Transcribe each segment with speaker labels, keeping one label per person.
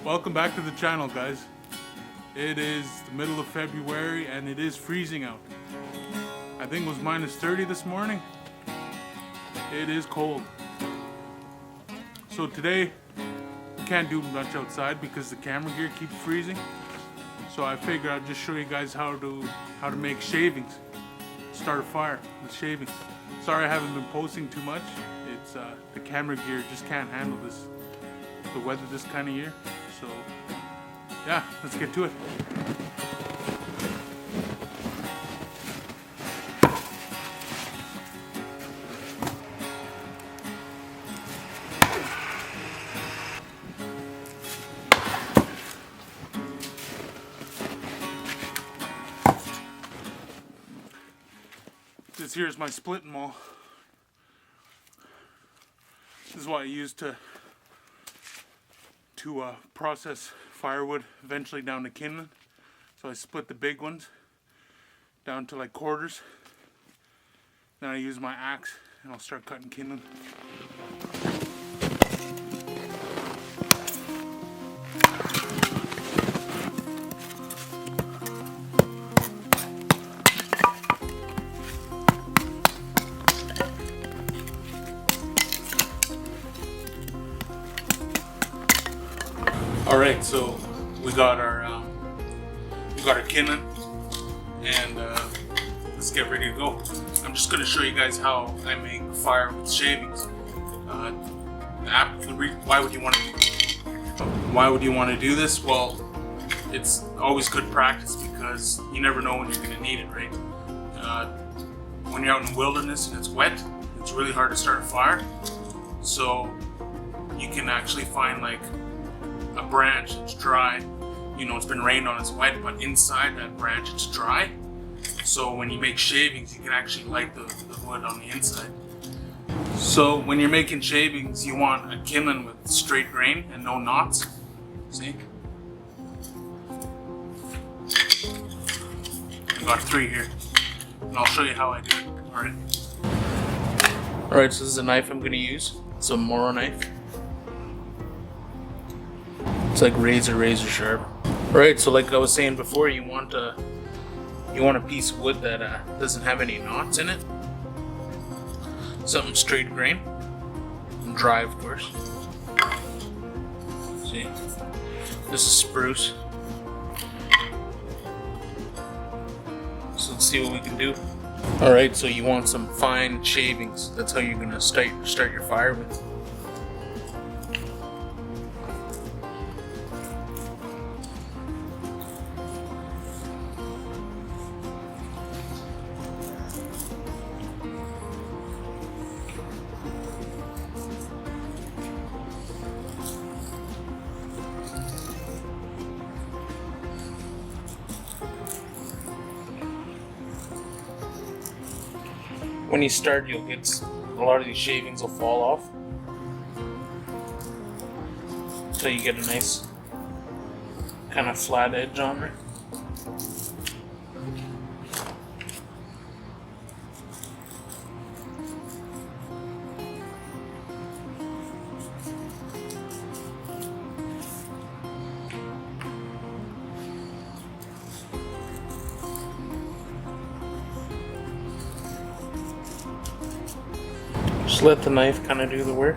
Speaker 1: Welcome back to the channel, guys. It is the middle of February and it is freezing out. I think it was minus 30 this morning. It is cold. So today we can't do much outside because the camera gear keeps freezing. So I figured I'd just show you guys how to make shavings. Start a fire with shavings. Sorry I haven't been posting too much. It's the camera gear just can't handle this, the weather this kind of year. So yeah, let's get to it. This here is my split maul. This is what I use to process firewood eventually down to kindling. So I split the big ones down to like quarters. Then I use my axe and I'll start cutting kindling. All right, so we got our kindling, and let's get ready to go. I'm just going to show you guys how I make fire with shavings. Why would you want to do this? Well, it's always good practice because you never know when you're going to need it, right? When you're out in the wilderness and it's wet, it's really hard to start a fire. So you can actually find like a branch that's dry, you know, it's been rained on, it's wet, but inside that branch it's dry. So when you make shavings, you can actually light the wood on the inside. So when you're making shavings, you want a kindling with straight grain and no knots. See? I've got 3 here, and I'll show you how I do it. Alright, so this is a knife I'm going to use. It's a Moro knife. It's like razor sharp. Alright, so like I was saying before, you want a piece of wood that doesn't have any knots in it. Something straight grain and dry, of course. See, this is spruce. So let's see what we can do. Alright, so you want some fine shavings. That's how you're gonna start your fire with. When you start, you'll get a lot of these shavings will fall off, so you get a nice kind of flat edge on it. Just let the knife kind of do the work.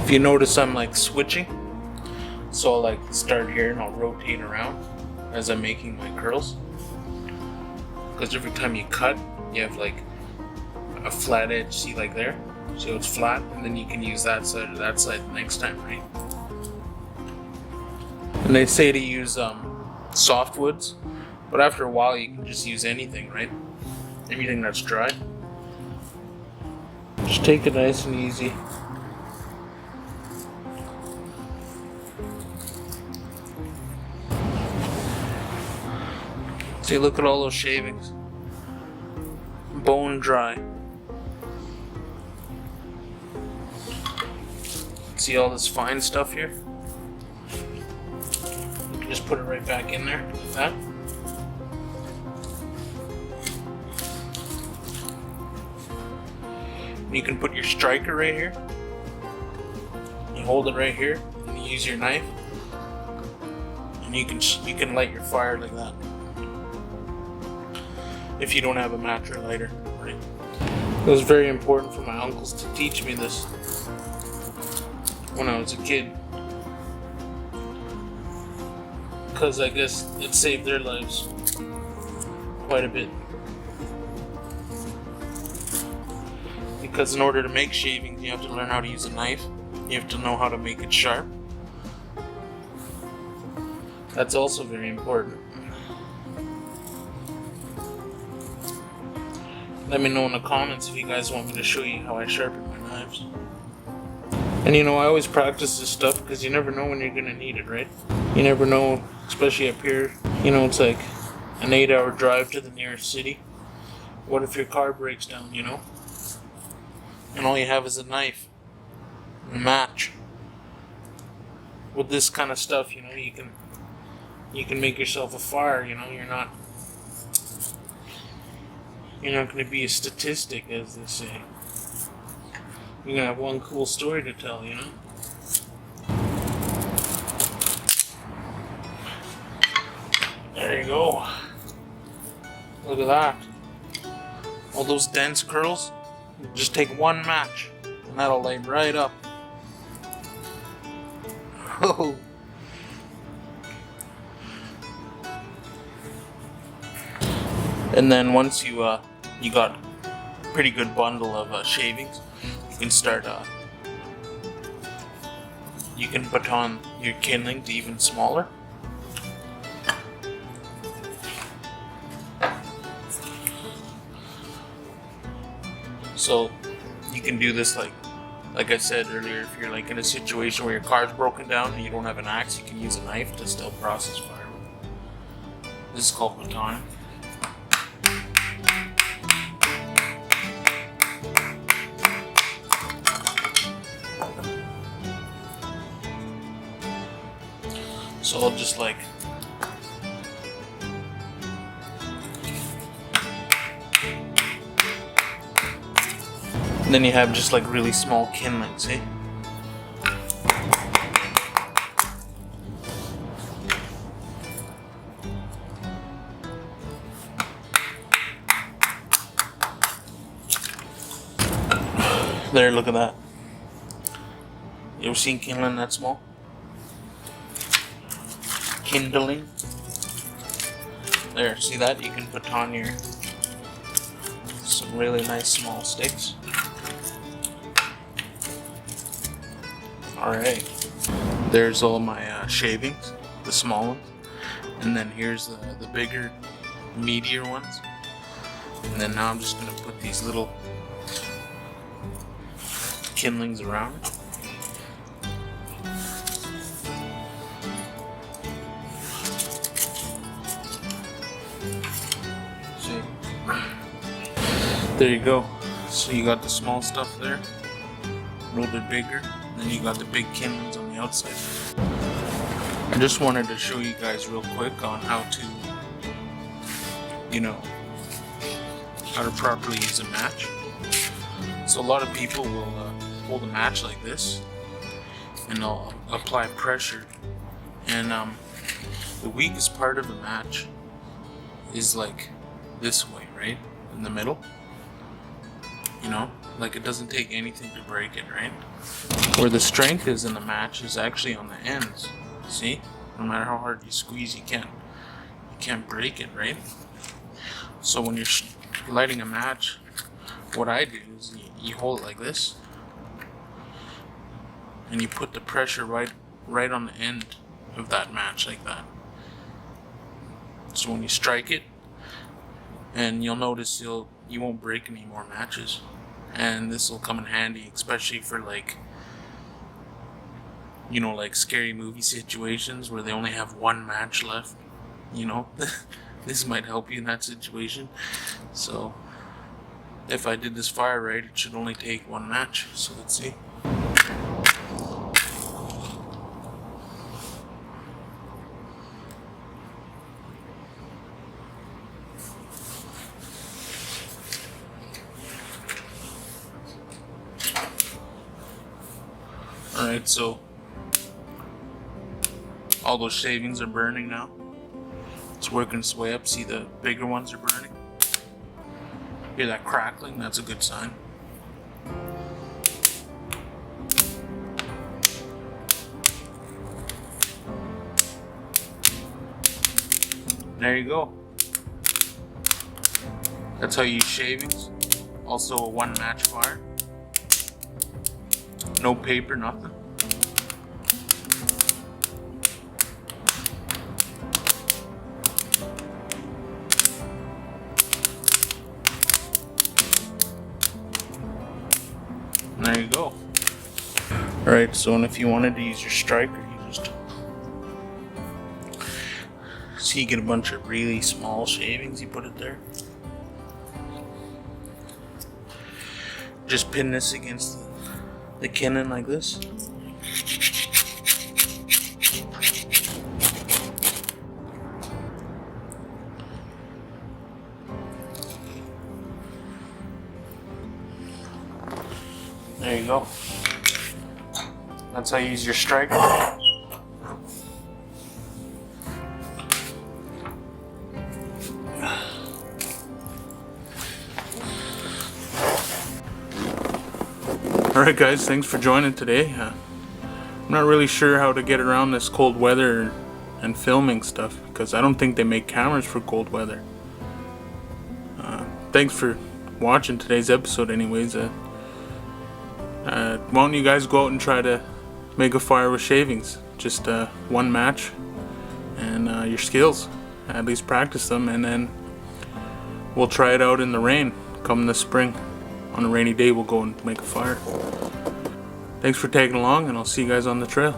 Speaker 1: If you notice, I'm like switching, so I'll like start here and I'll rotate around as I'm making my curls, because every time you cut, you have like a flat edge, see, like there, so it's flat, and then you can use that side or that side next time, right? And they say to use softwoods, but after a while you can just use anything, right? Anything that's dry. Just take it nice and easy. See, look at all those shavings. Bone dry. See all this fine stuff here?
Speaker 2: just put it right back in there like that. You can put your striker right here. You hold it right here, and you use your knife, and you can light your fire like that. If you don't have a match or lighter, right? It was very important for my uncles to teach me this when I was a kid, because I guess it saved their lives quite a bit. Because in order to make shavings, you have to learn how to use a knife. You have to know how to make it sharp. That's also very important. Let me know in the comments if you guys want me to show you how I sharpen my knives. And you know, I always practice this stuff because you never know when you're gonna need it, right? You never know, especially up here. You know, it's like an 8-hour drive to the nearest city. What if your car breaks down, you know? And all you have is a knife and a match. With this kind of stuff, you know, you can make yourself a fire, you know. You're not going to be a statistic, as they say. You're going to have one cool story to tell, you know. There you go. Look at that. All those dense curls. Just take one match, and that'll light right up. Oh. And then once you got a pretty good bundle of shavings, you can start. You can put on your kindling to even smaller. So you can do this like I said earlier, if you're like in a situation where your car's broken down and you don't have an axe, you can use a knife to still process firewood. This is called batoning. So I'll just like and then you have just like really small kindling, see? There, look at that. You ever seen kindling that small? Kindling. There, see that? You can put on your some really nice small sticks. Alright, there's all my shavings, the small ones, and then here's the bigger, meatier ones, and then now I'm just going to put these little kindlings around it. See? There you go. So you got the small stuff there, a little bit bigger. Then you got the big kindlings on the outside. I just wanted to show you guys real quick on how to, you know, how to properly use a match. So a lot of people will hold a match like this and they'll apply pressure. And the weakest part of a match is like this way, right? In the middle. You know, like it doesn't take anything to break it, right? Where the strength is in the match is actually on the ends. See? No matter how hard you squeeze, you can't break it, right? So when you're lighting a match, what I do is you hold it like this, and you put the pressure right on the end of that match, like that. So when you strike it, and you'll notice you won't break any more matches. And this will come in handy, especially for like, you know, like scary movie situations where they only have one match left. You know, this might help you in that situation. So if I did this fire right, it should only take one match. So let's see. Alright, so all those shavings are burning now. It's working its way up. See, the bigger ones are burning. Hear that crackling? That's a good sign. There you go. That's how you use shavings. Also a one match fire. No paper, nothing. And there you go. Alright, so and if you wanted to use your striker, you just see, you get a bunch of really small shavings, you put it there. Just pin this against the cannon like this. There you go. That's how you use your striker.
Speaker 1: Alright guys, thanks for joining today. I'm not really sure how to get around this cold weather and filming stuff, because I don't think they make cameras for cold weather. Thanks for watching today's episode anyways. Why don't you guys go out and try to make a fire with shavings? Just one match and your skills. At least practice them, and then we'll try it out in the rain come this spring. On a rainy day we'll go and make a fire. Thanks for tagging along, and I'll see you guys on the trail.